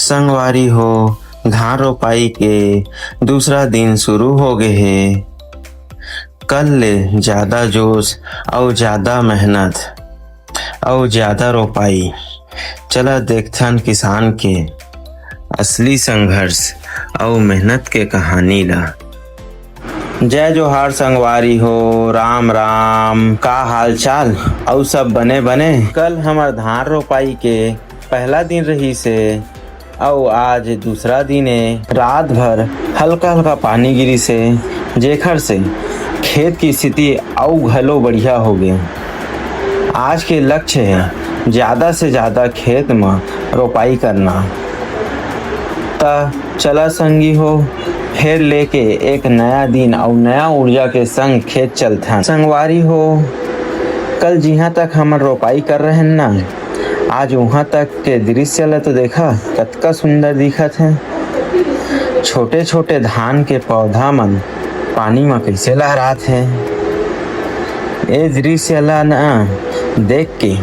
संगवारी हो धान रोपाई के दूसरा दिन शुरू हो गए है। कल ले ज्यादा जोश और ज्यादा मेहनत और ज्यादा रोपाई। चला देखथन किसान के असली संघर्ष और मेहनत के कहानी ला। जय जोहार संगवारी हो, राम राम, का हाल चाल और सब बने बने। कल हमार धान रोपाई के पहला दिन रही से और आज दूसरा दिन है। रात भर हल्का हल्का पानी गिरी से जेखर से खेत की स्थिति और घलो बढ़िया हो गए। आज के लक्ष्य है ज़्यादा से ज़्यादा खेत में रोपाई करना। ता चला संगी हो फिर लेके एक नया दिन और नया ऊर्जा के संग खेत चलता। संगवारी हो कल जहाँ तक हम रोपाई कर रहे हैं ना, आज वहाँ तक के दृश्य ला तो देखा कतका सुंदर दिखत है। छोटे छोटे धान के पौधा मन पानी में कैसे लहरात है। ये दृश्य ला ना देख के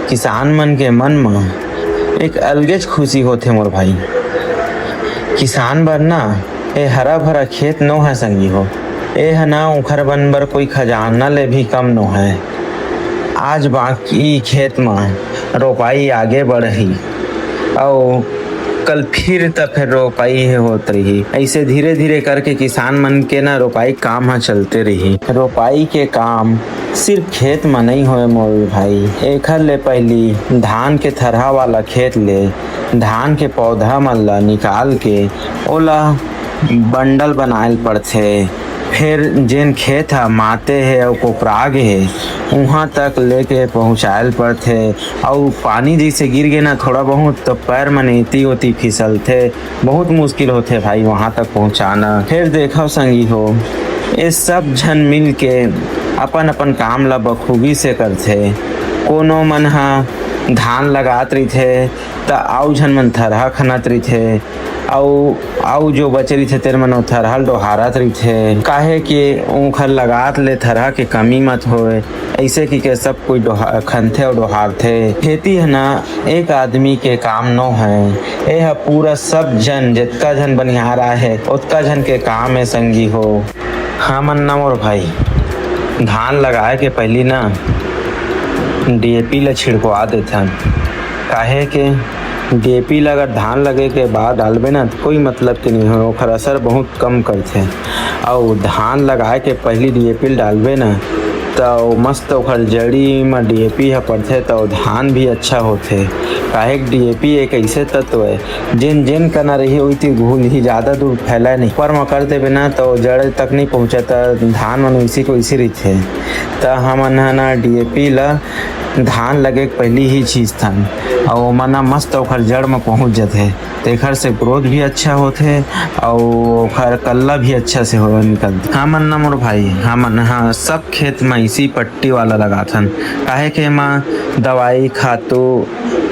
किसान मन के मन में एक अलगेज खुशी होते मोर भाई। किसान बर ना ए हरा भरा खेत नो है संगी हो, ए है ना उखर बन बर कोई खजाना ले भी कम नो है। आज बाकी खेत में रोपाई आगे बढ़ रही और कल फिर रोपाई होत रही। ऐसे धीरे धीरे करके किसान मन के ना रोपाई काम हाँ चलते रही। रोपाई के काम सिर्फ खेत में नहीं होए मोर भाई, एखर ले पहली धान के थरहा वाला खेत ले धान के पौधा मन ला निकाल के ओला बंडल बनाएल पड़थे। फिर जेन खेत है माते है और कोपराग है वहाँ तक लेके पहुँचाएल पड़थे। और पानी जैसे गिर गए ना थोड़ा बहुत तो पैर मन इती होती फिसलथे, बहुत मुश्किल होते भाई वहाँ तक पहुँचाना। फिर देखो संगी हो ये सब झन मिल के अपन अपन काम ला बखूबी से करथे। कोनो मन हा धान लगात रही थे तो आउ झन मन थरहा खनत रही थे और जो बचे रही थे तेरे मन थरहल डोहारत रही थे। काहे कि उखर लगात ले थरहा के कमी मत होए, ऐसे कि सब कोई खनथे और डोहारथे। खेती है ना एक आदमी के काम नो है, ये है पूरा सब जन जितना जन बनिहारा है उतना जन के काम है संगी हो। हाँ मन ना मोर भाई धान लगाए के पहली ना DAP ला छिड़कवा देथन। काहे के DAP ला अगर धान लगे के बाद डालबे ना तो कोई मतलब के नहीं हो, ओखर असर बहुत कम करथे। और धान लगाए के पहली DAP डालबे ना तो मस्त ओखर जड़ी में DAP है पड़थे तो धान भी अच्छा होथे। काहे DAP एक ऐसे तत्व है जिन जिन करना रही हुई थी घूल ही ज़्यादा दूर फैला नहीं, पर में कर देवे ना तो जड़ तक नहीं पहुँचता, धान मन वैसी को वैसी रहते। तो हमन ना DAP ला धान लगे पहली ही चीज़ था और मना मस्त ओखर जड़ में पहुँच जाते, तेखर से ग्रोथ भी अच्छा होते और ओखर कल्ला भी अच्छा से हो निकलते। हाँ मन ना मोर भाई हमन हाँ सब खेत में इसी पट्टी वाला लगाथन। काहे के माँ दवाई खातू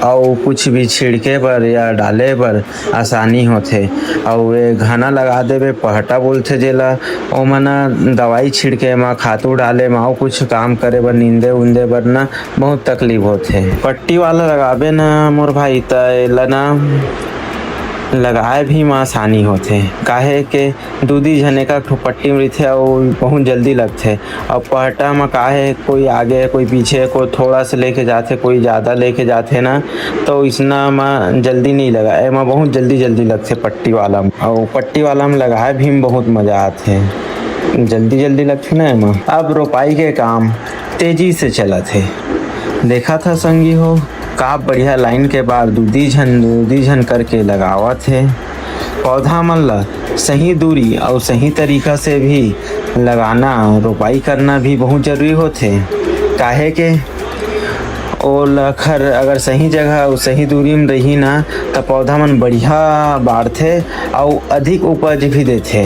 और कुछ भी छिड़के बर या डाले बर आसानी होथे। और वे घना लगा देवे पहटा बोलथे जेला, ओ मना दवाई छिड़के में खातू डाले में और कुछ काम करे बर नींदे उंदे बर ना बहुत तकलीफ होथे। पट्टी वाला लगाबे ना मोर भाई त एला ना लगाए भी में आसानी होथे। काहे के दूधी झने का पट्टी में रहते और बहुत जल्दी लगते। और पहटा में काहे कोई आगे कोई पीछे कोई थोड़ा सा लेके जाते कोई ज़्यादा लेके जाते ना तो इसना में जल्दी नहीं लगा, एमा बहुत जल्दी लगते पट्टी वाला में। और पट्टी वाला में लगाए भी में बहुत मज़ा आते, जल्दी लगते ना एमा। अब रोपाई के काम तेजी से चला थे। देखा था संगी हो का बढ़िया लाइन के बाद दूधी झन करके लगावा थे। पौधा मन ला सही दूरी और सही तरीका से भी लगाना रोपाई करना भी बहुत जरूरी होते। काहे के ओ लखर अगर सही जगह और सही दूरी में रही ना तो पौधा मन बढ़िया बढ़ते और अधिक उपज भी देते।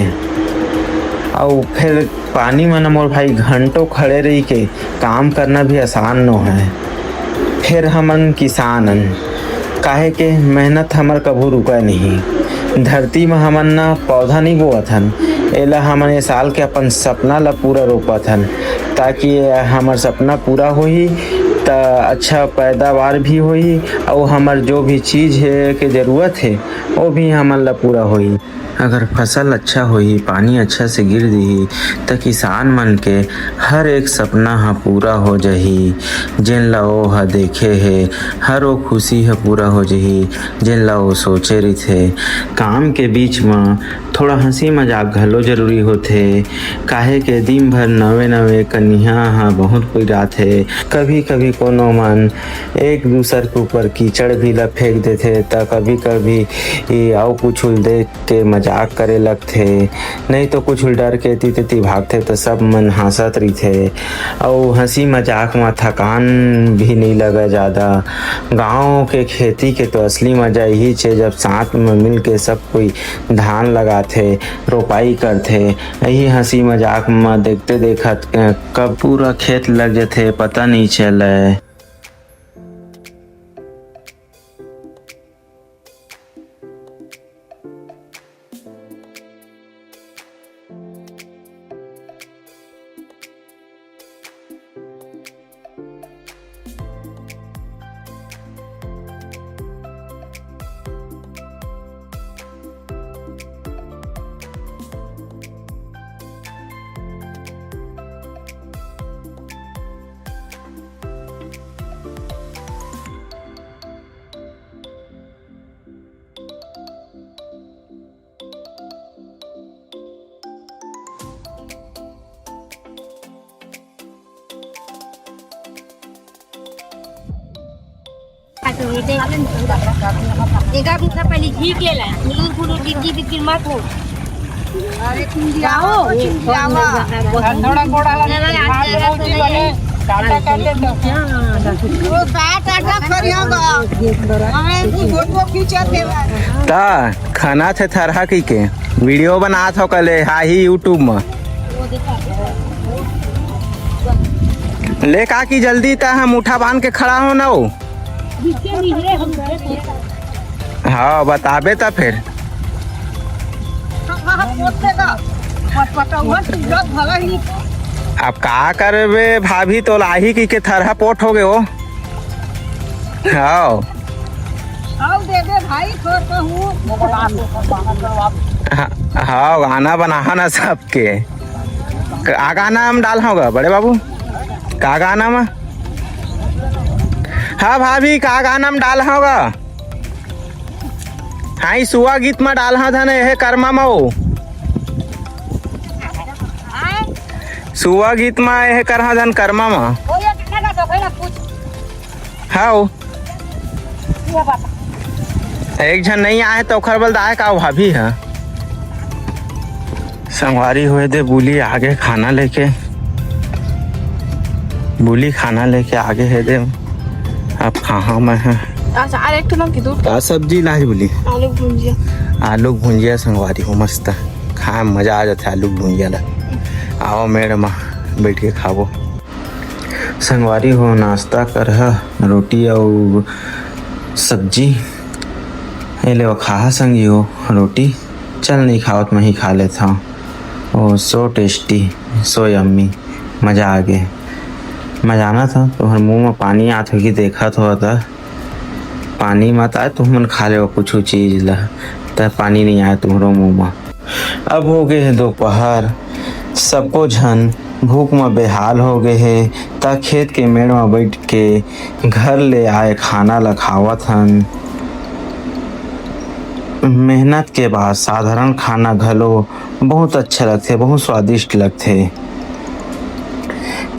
और फिर पानी में मोर भाई घंटों खड़े रही के काम करना भी आसान न है। फिर हमन किसानन काहे के मेहनत हमर कभू रुका नहीं। धरती में हमन ना पौधा नहीं बोअथन, एला हमन ये साल के अपन सपना ला पूरा रोपथन ताकि हमर सपना पूरा होही त अच्छा पैदावार भी होई और हमर जो भी चीज़ है के ज़रूरत है वो भी हमन ला पूरा होई। अगर फसल अच्छा होई, पानी अच्छा से गिर दिही त किसान मन के हर एक सपना ह पूरा हो जाही। जेन ला ओ ह देखे हे हर वो खुशी ह पूरा हो जाही जेन ला वो सोचे रहिथे। काम के बीच म थोड़ा हंसी मजाक घलो जरूरी होथे, काहे के दिन भर नवे नवे कनिया ह बहुत पुरात है। कभी कभी कोनो मन एक दूसर के ऊपर कीचड़ भी ला फेंक देथे त कभी कभी आउ कुछ देख के मजाक करे लगथे, नहीं तो कुछ डर के एती तेती भागथे तो सब मन हंसत रहिथे और हंसी मजाक में थकान भी नहीं लगा ज़्यादा। गांव के खेती के तो असली मजा यही छे जब साथ में मिल के सब कोई धान लगाथे, रोपाई करथे। यही हंसी मजाक में देखते देखत कब पूरा खेत लग जाथे पता नहीं चले। एका मुद्दा पहले घी केला मुलूर फुलूर गिग्गी बिग्गी मत हो। अरे जाओ थोड़ा गोड़ा वाला टाटा कर ले तो टाटा करियोगा हमें फोटो खींचते ता खाना थे थरहा की के वीडियो बनात हो कले हाही यूट्यूब में ले का की जल्दी ता हम उठा बांध के खड़ा हो ना हो। हाँ बताबे ता फिर अब का करबे भाभी तो लाही की के थरहा पोट हो गए हो। हाँ दे दे भाई हाँ गाना बना ना सबके का गाना हम डाल होगा बड़े बाबू का गाना में। हाँ भाभी का गाना में डाल होगा। हाँ सुआ गीत में डाल था ना यह कर्मा में सुआ गीत में यह कर धन कर्मा में। हाँ एक जन नहीं आए तो खर बल दाए का भाभी है संगवारी हुए दे बुली आगे खाना लेके बुली खाना लेके आगे है दे। अब कहाँ में है का सब्जी लाज बोली आलू भुंजिया संगवारी हो मस्त खा मजा आ जाता है आलू भुंजिया ला। आओ मेरे माँ बैठ के खाओ संगवारी हो नाश्ता कर रोटी और सब्जी ले वो खा संगी हो रोटी चल नहीं खाओ तो मैं ही खा लेता हूँ। ओ सो टेस्टी सो यम्मी मज़ा आ गया मजा आना था तुम्हारे मुंह में पानी आत होगी देखा तो था पानी मत आए तुम मन खा ले कुछ चीज़ ला तब पानी नहीं आया तुम्हारे मुंह में। अब हो गए है दोपहर सबको झन भूख में बेहाल हो गए है ता खेत के मेड़ में बैठ के घर ले आए खाना ला खावत हन। मेहनत के बाद साधारण खाना घलो बहुत अच्छा लगते बहुत स्वादिष्ट लगते।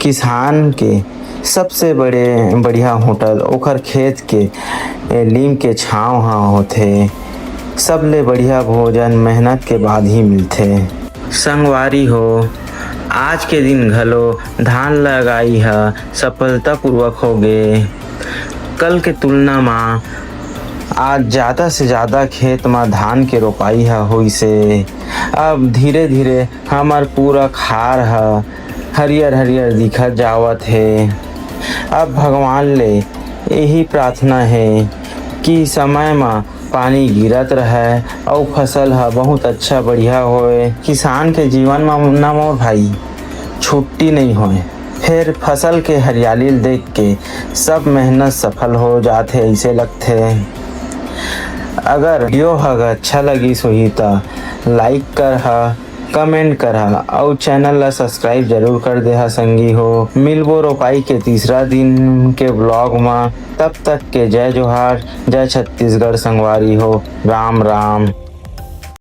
किसान के सबसे बढ़िया होटल ओखर खेत के नीम के छाँव होते। सबले बढ़िया भोजन मेहनत के बाद ही मिलते। संगवारी हो आज के दिन घलो धान लगाई है सफलतापूर्वक हो गए। कल के तुलना में आज ज़्यादा से ज़्यादा खेत में धान के रोपाई हुई से अब धीरे धीरे हमार पूरा खार हरियर हरियर दिखत जावत है। अब भगवान ले यही प्रार्थना है कि समय में पानी गिरत रहे और फसल बहुत अच्छा बढ़िया होए। किसान के जीवन में ना मोर भाई छुट्टी नहीं होए फिर फसल के हरियाली देख के सब मेहनत सफल हो जाते ऐसे लगते। अगर वीडियो अगर अच्छा लगी सोही त लाइक करहा, कमेंट करहा और चैनल ला सब्सक्राइब जरूर कर देहा संगी हो। मिलबो रोपाई के तीसरा दिन के ब्लॉग में, तब तक के जय जोहार, जय छत्तीसगढ़ संगवारी हो। राम राम।